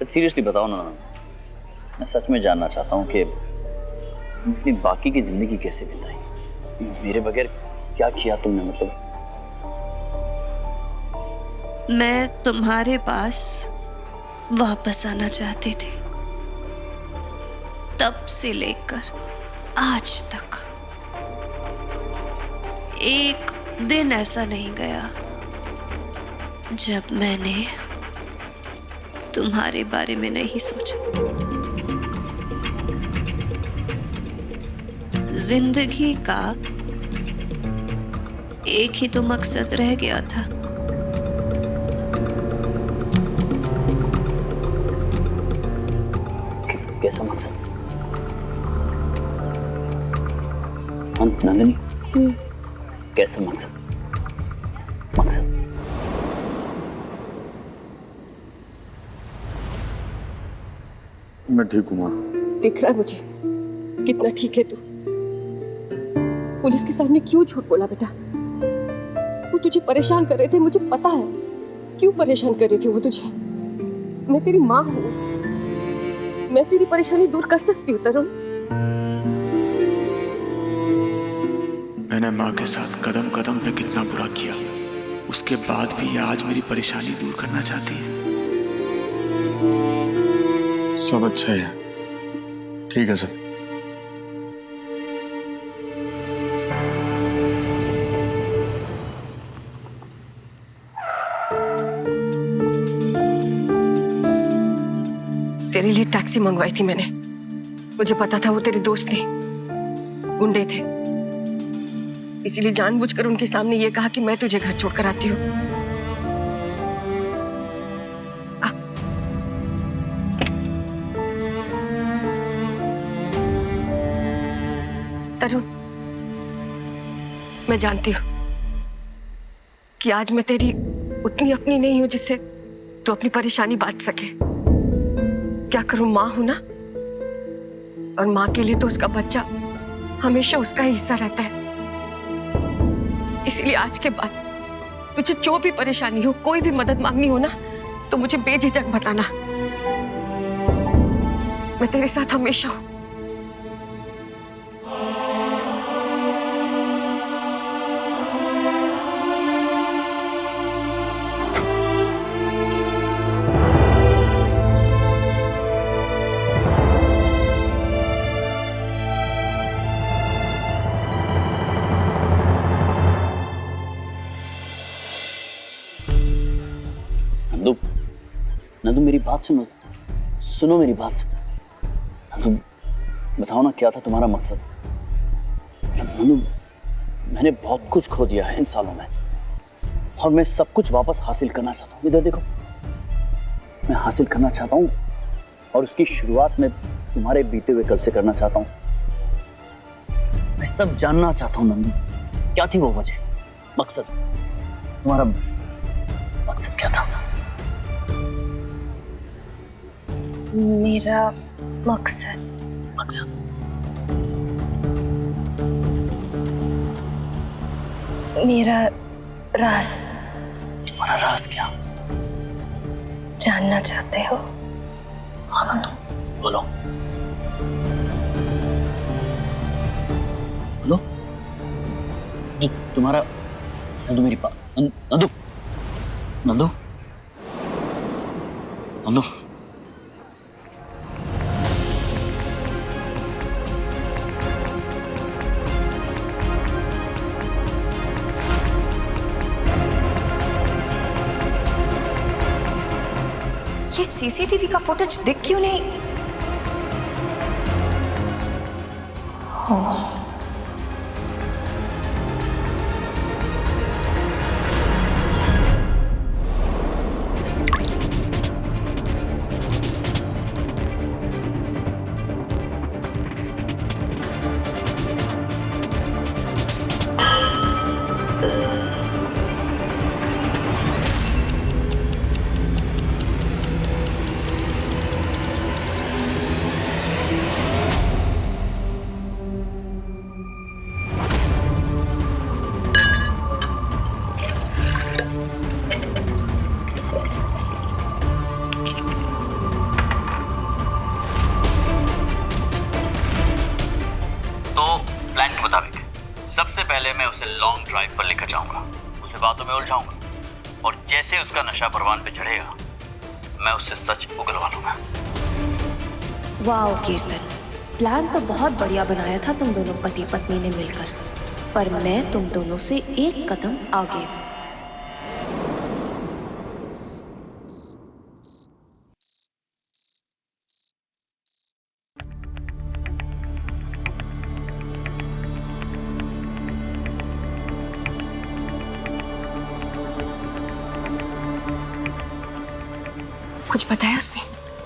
Seriously बताओ ना, मैं सच में जानना चाहता हूँ कि अपनी बाकी की जिंदगी कैसे बिताई, मेरे बगैर क्या किया तुमने? मतलब मैं तुम्हारे पास वापस आना चाहती थी, तब से लेकर आज तक एक दिन ऐसा नहीं गया जब मैंने तुम्हारे बारे में नहीं सोचा। जिंदगी का एक ही तो मकसद रह गया था, कैसा मकसद? नंदिनी, कैसा मकसद? मकसद मैं ठीक हूँ माँ। दिख रहा है मुझे कितना ठीक है तू। पुलिस के सामने क्यों झूठ बोला बेटा? वो तुझे परेशान कर रहे थे, मुझे पता है क्यों परेशान कर रहे थे वो तुझे। मैं तेरी माँ हूँ, मैं तेरी परेशानी दूर कर सकती हूँ तरुण। मैंने माँ के साथ कदम कदम पे कितना बुरा किया, उसके बाद भी ये आज मेरी परेशानी दूर करना चाहती है। सब अच्छा है, ठीक है सर। तेरे लिए टैक्सी मंगवाई थी मैंने, मुझे पता था वो तेरे दोस्त थे, गुंडे थे, इसीलिए जानबूझकर उनके सामने ये कहा कि मैं तुझे घर छोड़कर आती हूँ। तरुण, मैं जानती हूँ कि आज मैं तेरी उतनी अपनी नहीं हूं जिससे तू अपनी परेशानी बांट सके। क्या करूं, माँ हूं ना, और माँ के लिए तो उसका बच्चा हमेशा उसका ही हिस्सा रहता है। इसीलिए आज के बाद तुझे जो भी परेशानी हो, कोई भी मदद मांगनी हो ना, तो मुझे बेझिझक बताना, मैं तेरे साथ हमेशा हूं। नंदू, नंदू मेरी बात सुनो, सुनो मेरी बात। नंदू बताओ ना, क्या था तुम्हारा मकसद? नंदू, मैंने बहुत कुछ खो दिया है इन सालों में, और मैं सब कुछ वापस हासिल करना चाहता हूँ। इधर देखो, मैं हासिल करना चाहता हूँ, और उसकी शुरुआत मैं तुम्हारे बीते हुए कल से करना चाहता हूँ। मैं सब जानना चाहता हूँ नंदू, क्या थी वो वजह, मकसद? तुम्हारा मकसद क्या था? मेरा मकसद मेरा राज। तुम्हारा राज क्या? जानना चाहते हो? आनंद, बोलो बोलो। तुम्हारा, नंदू मेरी बात, नंदू नंदू नंदू, ये सीसीटीवी का फुटेज दिख क्यों नहीं? उसे लॉन्ग ड्राइव पर लेकर जाऊंगा, उसे बातों में उलझाऊंगा और जैसे उसका नशा परवान पे चढ़ेगा मैं उससे सच उगलवा लूंगा। वाओ कीर्तन, प्लान तो बहुत बढ़िया बनाया था तुम दोनों पति पत्नी ने मिलकर, पर मैं तुम दोनों से एक कदम आगे हूं। कुछ बताया उसने?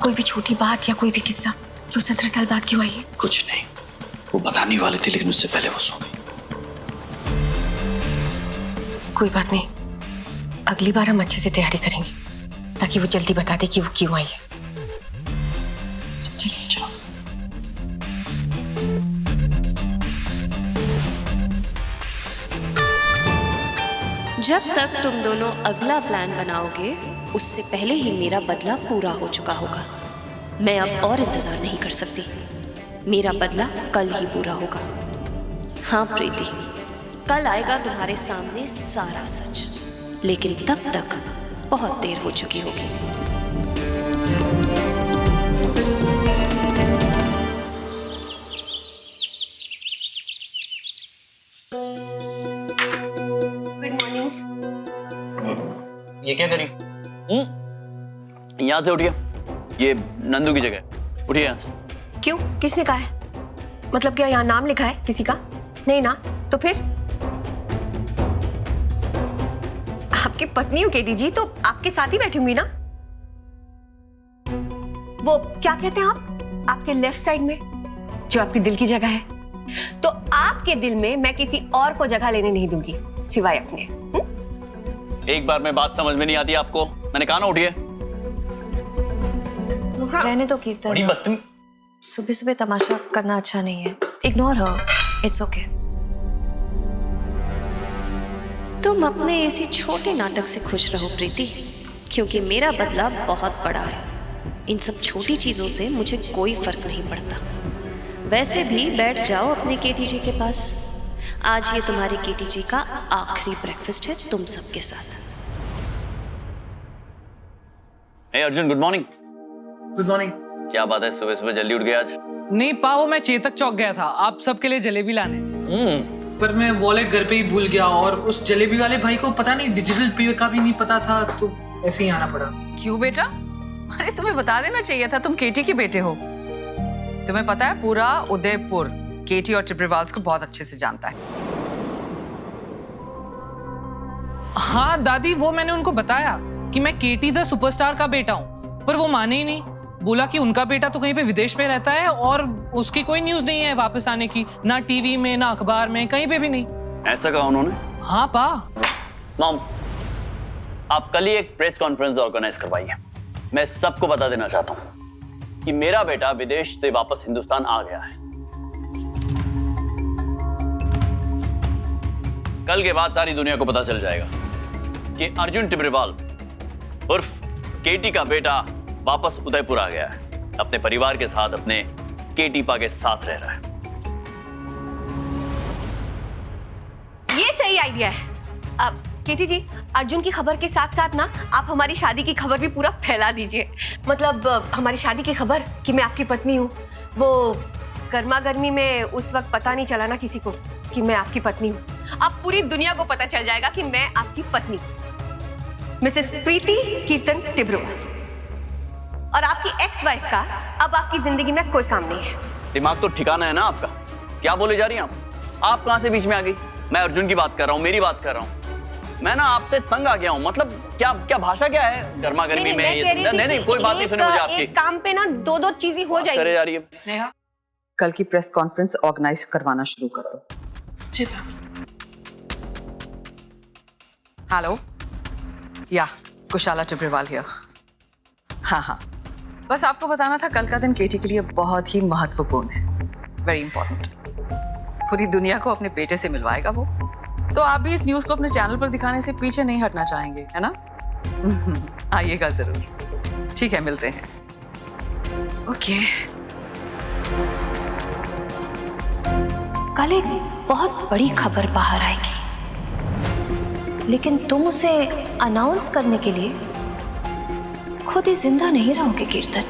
कोई भी छोटी बात या कोई भी किस्सा कि वो 17 साल बाद क्यों आई है? कुछ नहीं, वो बताने वाली थी लेकिन उससे पहले वो सो गई। कोई बात नहीं, अगली बार हम अच्छे से तैयारी करेंगे ताकि वो जल्दी बता दे कि वो क्यों आई है। चलिए चलो। जब तक तुम दोनों अगला प्लान बनाओगे उससे पहले ही मेरा बदला पूरा हो चुका होगा। मैं अब और इंतजार नहीं कर सकती, मेरा बदला कल ही पूरा होगा। हाँ प्रीति, कल आएगा तुम्हारे सामने सारा सच, लेकिन तब तक बहुत देर हो चुकी होगी। Good morning. ये क्या करी? यहाँ से उठिए, ये नंदू की जगह है, उठिए यहाँ से। क्यों? किसने कहा है? मतलब क्या यहाँ नाम लिखा है किसी का? नहीं ना, तो फिर? आपकी पत्नी हो केटी जी, तो आपके साथ ही बैठी होंगी ना? वो क्या कहते हैं आप? आपके लेफ्ट साइड में जो आपके दिल की जगह है, तो आपके दिल में मैं किसी और को जगह लेने नहीं दूंगी सिवाय अपने। एक बार में बात समझ में नहीं आती आपको? मैंने कहा ना उठिए। रहने दो कीर्तन, बड़ी बदतमीज। सुबह सुबह तमाशा करना अच्छा नहीं है। Ignore her, it's okay. तुम अपने इसी छोटे नाटक से खुश रहो प्रीति, क्योंकि मेरा बदला बहुत बड़ा है। इन सब छोटी चीजों से मुझे कोई फर्क नहीं पड़ता। वैसे भी बैठ जाओ अपने केटी जी के पास। आज ये तुम्हारे केटी जी का आखिरी ब्रेकफास्ट है तुम सबके साथ। Hey Arjun, good morning. Good morning. क्या बात है, सुबह सुबह जल्दी उठ गए आज? नहीं पाओ, मैं चेतक चौक गया था आप सबके लिए जलेबी लाने। पर मैं वॉलेट घर पे ही भूल गया और उस जलेबी वाले भाई को पता नहीं डिजिटल पे का भी नहीं पता था, तो ऐसे ही आना पड़ा। क्यों बेटा? अरे तुम्हें बता देना चाहिए था, तुम केटी के बेटे हो। तुम्हें पता है पूरा उदयपुर केटी और टिब्रिवाल्स को बहुत अच्छे से जानता है। हाँ दादी, वो मैंने उनको बताया कि मैं केटी द सुपरस्टार का बेटा हूँ, पर वो माने ही नहीं। बोला कि उनका बेटा तो कहीं पे विदेश में रहता है और उसकी कोई न्यूज नहीं है वापस आने की, ना टीवी में ना अखबार में, कहीं पे भी नहीं। ऐसा कहा उन्होंने? हाँ पा। मॉम, आप कल ही एक प्रेस कॉन्फ्रेंस ऑर्गेनाइज करवाइए। मैं सबको बता देना चाहता हूं कि मेरा बेटा विदेश से वापस हिंदुस्तान आ गया है। कल के बाद सारी दुनिया को पता चल जाएगा कि अर्जुन टिब्रिवाल उर्फ केटी का बेटा वापस उदयपुर आ गया है, अपने परिवार के साथ, अपने केटीपा के साथ रह रहा है। ये सही आइडिया है। अब केटी जी, अर्जुन की खबर के साथ साथ ना आप हमारी शादी की खबर भी पूरा फैला दीजिए। मतलब हमारी शादी की खबर कि मैं आपकी पत्नी हूँ, वो गर्मा गर्मी में उस वक्त पता नहीं चला ना किसी को कि मैं आपकी पत्नी हूँ। अब पूरी दुनिया को पता चल जाएगा कि मैं आपकी पत्नी, मिसेस प्रीति कीर्तन टिब्रिवाल, और आपकी एक्स वाइफ का अब आपकी जिंदगी में कोई काम नहीं है। दिमाग तो ठिकाना है ना आपका? क्या बोले जा रही हैं आप कहां से बीच में आ गई? मैं अर्जुन की बात कर रहा हूँ, मेरी बात कर रहा हूँ। मैं ना आपसे तंग आ गया हूँ। मतलब क्या भाषा क्या है गर्मा गर्मी में? नहीं, कोई बात नहीं सुनी मुझे आपकी। एक काम पे ना दो दो चीजें हो जाएगी। करे जा रही है। स्नेहा, कल की प्रेस कॉन्फ्रेंस ऑर्गेनाइज करवाना शुरू कर दो। हेलो, या कुशाला टिब्रिवाल हियर। हाँ, बस आपको बताना था कल का दिन केटी के लिए बहुत ही महत्वपूर्ण है, वेरी इंपॉर्टेंट। पूरी दुनिया को अपने बेटे से मिलवाएगा वो, तो आप भी इस न्यूज को अपने चैनल पर दिखाने से पीछे नहीं हटना चाहेंगे, है ना? आइएगा जरूर। ठीक है, मिलते हैं। ओके। कल एक बहुत बड़ी खबर बाहर आएगी। लेकिन तुम उसे अनाउंस करने के लिए खुद ही जिंदा नहीं रहोगे कीर्तन।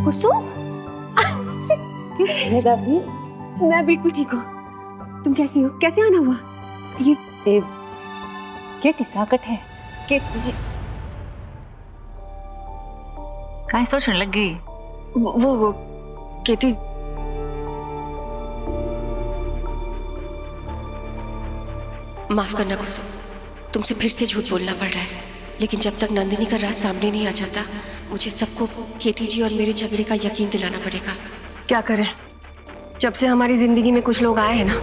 कुसुम, मैं बिल्कुल ठीक हूँ। तुम कैसी हो? कैसे आना हुआ? ये क्या किस्साकट है? काहे सोचने लग गई? वो केटी। माफ करना कुसुम, तुमसे फिर से झूठ बोलना पड़ रहा है, लेकिन जब तक नंदिनी का राज सामने नहीं आ जाता, मुझे सबको केटी जी और मेरे झगड़े का यकीन दिलाना पड़ेगा। क्या करें, जब से हमारी जिंदगी में कुछ लोग आए हैं ना,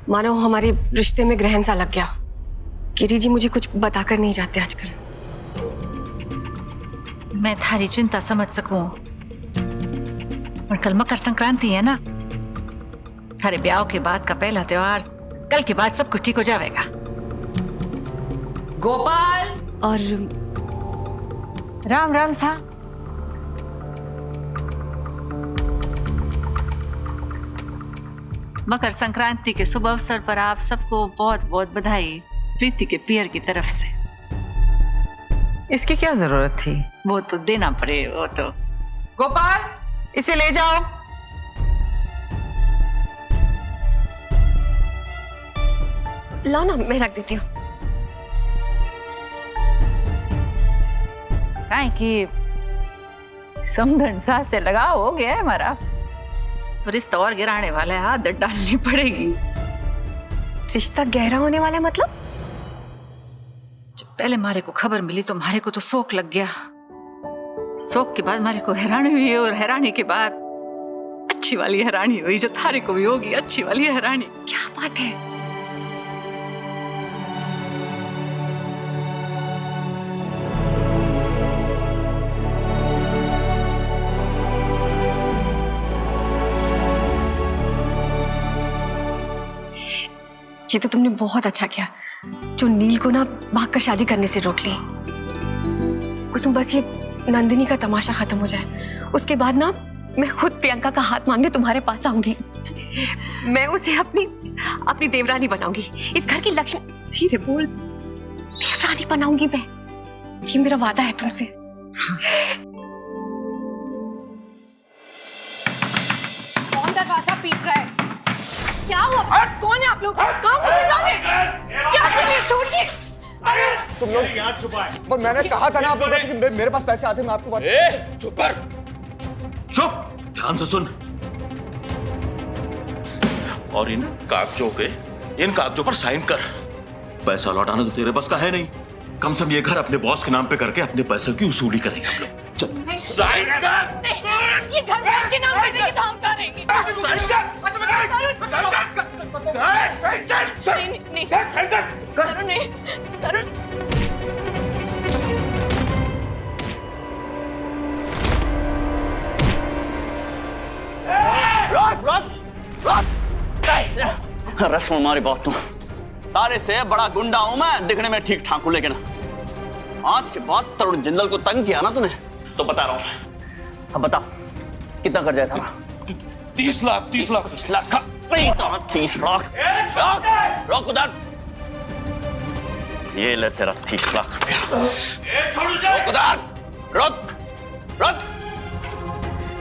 मानो हमारे रिश्ते में ग्रहण सा लग गया। केटी जी मुझे कुछ बताकर नहीं जाते आजकल। मैं थारी चिंता समझ सकूं, पर कल मकर संक्रांति है ना, थारे ब्याह के बाद का पहला त्योहार, कल के बाद सब कुछ ठीक हो जाएगा। गोपाल और राम राम सा। मकर संक्रांति के शुभ अवसर पर आप सबको बहुत बहुत बधाई प्रीति के पियर की तरफ से। इसकी क्या जरूरत थी? वो तो देना पड़े, वो तो। गोपाल, इसे ले जाओ। ला ना, मैं रख देती हूँ। काहे कि समधन सा से लगाव हो गया है हमारा, तो रिश्ता और गिराने वाला है, आदत डालनी पड़ेगी। रिश्ता गहरा होने वाला है मतलब? जब पहले मारे को खबर मिली तो मारे को तो शौक लग गया, शौक के बाद मारे को हैरानी हुई, और हैरानी के बाद अच्छी वाली हैरानी हुई, जो थारे को भी होगी, अच्छी वाली हैरानी। क्या बात है? ये तो तुमने बहुत अच्छा किया जो नील को ना भागकर शादी करने से रोक ली। कुसुम, बस ये नंदिनी का तमाशा खत्म हो जाए, उसके बाद ना मैं खुद प्रियंका का हाथ मांगने तुम्हारे पास आऊंगी। मैं उसे अपनी देवरानी बनाऊंगी, इस घर की लक्ष्मी से बोल, देवरानी बनाऊंगी मैं। ये मेरा वादा है तुमसे। कौन दरवाजा पीट रहा है? क्या हुआ? कौन है आप लोग? कहाँ मुझे जाने? क्या कर रहे हैं? छोड़िए। तुम लोग यहाँ छुपाए। मैंने कहा था ना आप लोगों से कि मेरे पास पैसे आते, मैं आपको बात। चुप कर, चुप, ध्यान से सुन। और इन कागजों पर साइन कर। पैसा लौटाना तो तेरे बस का है नहीं, कम से कम ये घर अपने बॉस के नाम पे करके अपने पैसों की वसूली करेंगे हम लोग। चल साइन कर। ये घर बॉस के नाम कर देंगे तो हम करेंगे। तरुण, रश्म हमारी बात तो तारे से बड़ा गुंडा हूं मैं, दिखने में ठीक ठाक हूं, लेकिन आज के बाद तरुण जिंदल को तंग किया ना तूने, तो बता रहा हूं। अब बता कितना कर जाए था? 30 लाख। 30 लाख का 30 लाख। रोक उधर, ये ले तेरा 30 लाख रुपया। रोक उधर, रोक।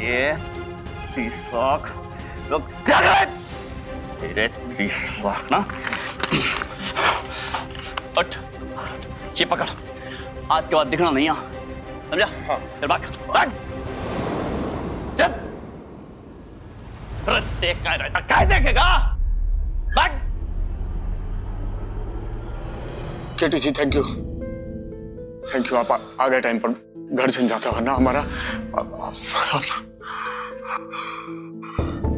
ये 30 लाख, रोक तेरे 30 लाख ना। उठ, ये पकड़, आज के बाद दिखना नहीं यहाँ, समझा? फिर भाग। देख क्या देखेगा? भाग। केटी जी थैंक यू, आप आ गए टाइम पर, घर जन जाता वरना हमारा।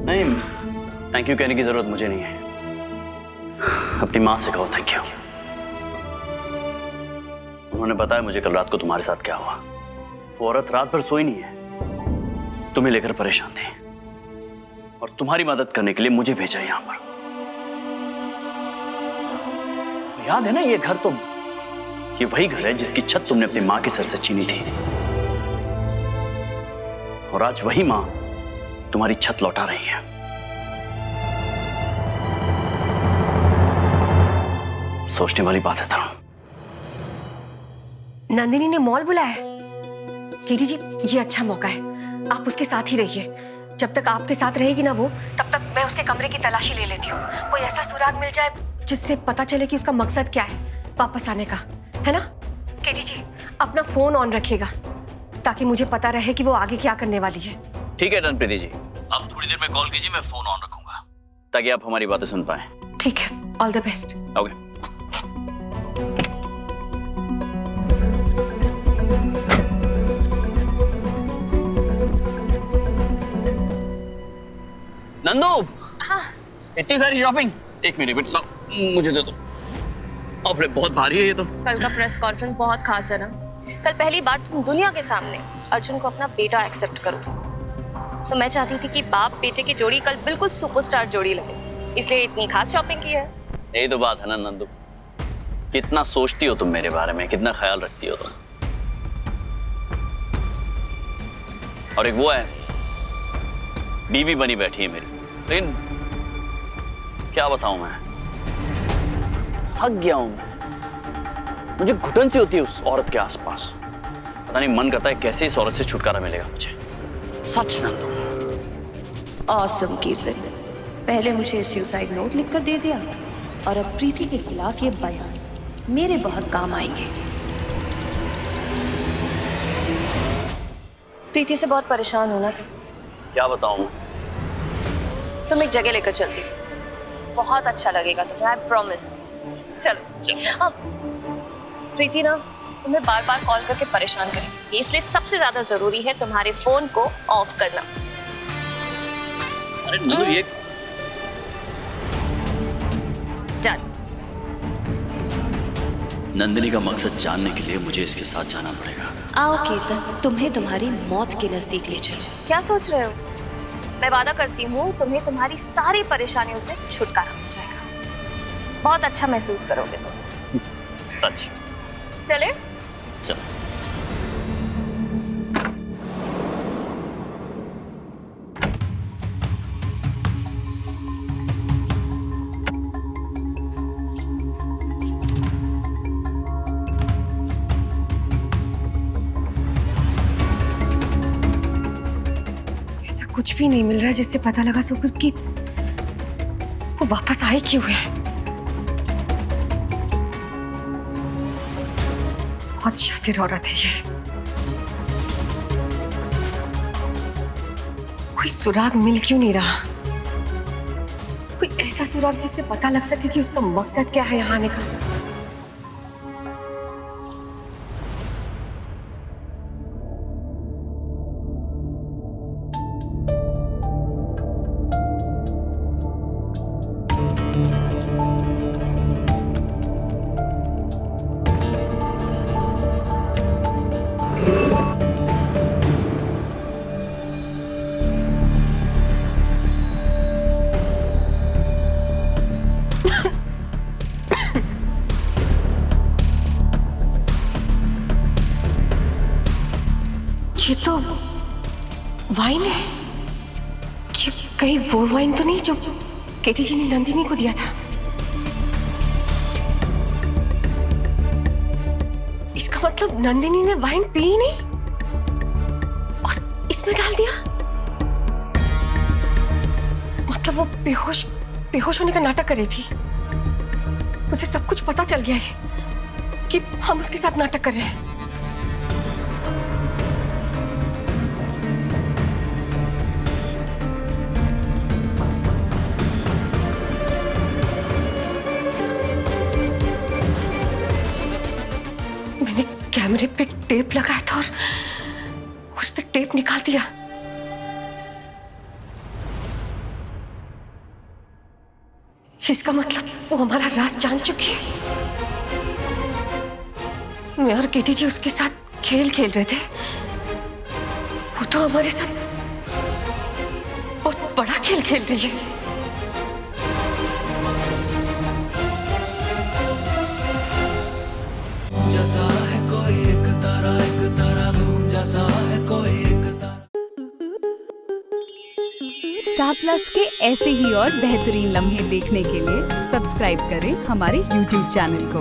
नहीं, थैंक यू कहने की जरूरत मुझे नहीं है, अपनी माँ से कहो थैंक यू। उन्होंने बताया मुझे कल रात को तुम्हारे साथ क्या हुआ। वो औरत रात भर सोई नहीं है, तुम्हें लेकर परेशान थी, और तुम्हारी मदद करने के लिए मुझे भेजा यहां पर। याद है ना, ये घर तो ये वही घर है जिसकी छत तुमने अपनी मां के सर से छीनी थी, और आज वही मां तुम्हारी छत लौटा रही है। सोचने वाली बात है तरुण। नंदिनी ने मॉल बुलाया है। कीर्ति जी, ये अच्छा मौका है, आप उसके साथ ही रहिए। जब तक आपके साथ रहेगी ना वो, तब तक मैं उसके कमरे की तलाशी ले लेती हूँ। कोई ऐसा सुराग मिल जाए जिससे पता चले कि उसका मकसद क्या है वापस आने का, है ना? कीर्ति जी, अपना फोन ऑन रखिएगा ताकि मुझे पता रहे कि वो आगे क्या करने वाली है। ठीक है डन प्रीति जी, आप थोड़ी देर में कॉल कीजिए, मैं फोन ऑन रखूंगा ताकि आप हमारी बातें सुन पाए। ठीक है, all the best. Okay. Nandu, हाँ। इतनी सारी शॉपिंग, एक मिनट बेटा, मुझे दे दो। अरे बहुत भारी है ये तो। कल का प्रेस कॉन्फ्रेंस बहुत खास है ना। कल पहली बार तुम दुनिया के सामने अर्जुन को अपना बेटा एक्सेप्ट करो, तो मैं चाहती थी कि बाप बेटे की जोड़ी कल बिल्कुल सुपरस्टार जोड़ी लगे, इसलिए इतनी खास शॉपिंग की है। यही तो बात है ना नंदू, कितना सोचती हो तुम मेरे बारे में, कितना ख्याल रखती हो तुम। और एक वो है, बीवी बनी बैठी है मेरी, लेकिन क्या बताऊं मैं, थक गया हूं मैं। मुझे घुटन सी होती है उस औरत के आसपास। पता नहीं मन करता है कैसे इस औरत से छुटकारा मिलेगा मुझे। सच नंदू। ऑसम कीर्तन, पहले मुझे सुसाइड नोट लिखकर दे दिया और अब प्रीति के खिलाफ ये बयान मेरे बहुत काम आएंगे। प्रीति से बहुत परेशान होना था। क्या बताऊं? तुम एक जगह लेकर चलती, बहुत अच्छा लगेगा तुम्हें, आई प्रॉमिस। चलो। प्रीति ना तुम्हें बार बार कॉल करके परेशान करेगी, इसलिए सबसे ज्यादा जरूरी है तुम्हारे फोन को ऑफ करना। अरे नंदू, ये डन। नंदिनी का मकसद जानने के लिए मुझे इसके साथ जाना पड़ेगा। आओ कीर्तन, तुम्हें तुम्हारी मौत के नजदीक ले चलो। क्या सोच रहे हो? मैं वादा करती हूँ तुम्हें तुम्हारी सारी परेशानियों से छुटकारा हो जाएगा, बहुत अच्छा महसूस करोगे तुम। सच? चले? चलो। कुछ भी नहीं मिल रहा जिससे पता लगा सको कि वो वापस आई क्यों है। बहुत शातिर औरत है ये। कोई सुराग मिल क्यों नहीं रहा? कोई ऐसा सुराग जिससे पता लग सके कि उसका मकसद क्या है यहाँ आने का। ये तो वाइन है। कि कहीं वो वाइन तो नहीं जो केटी जी ने नंदिनी को दिया था? इसका मतलब नंदिनी ने वाइन पी ही नहीं और इसमें डाल दिया। मतलब वो बेहोश होने का नाटक कर रही थी। उसे सब कुछ पता चल गया है कि हम उसके साथ नाटक कर रहे हैं। कैमरे पे टेप लगाया था और उसने टेप निकाल दिया। इसका मतलब वो हमारा राज जान चुकी है। मैं और केटी जी उसके साथ खेल खेल रहे थे, वो तो हमारे साथ बहुत बड़ा खेल खेल रही है। जैसे स्टार प्लस के ऐसे ही और बेहतरीन लम्हे देखने के लिए सब्सक्राइब करें हमारे YouTube चैनल को।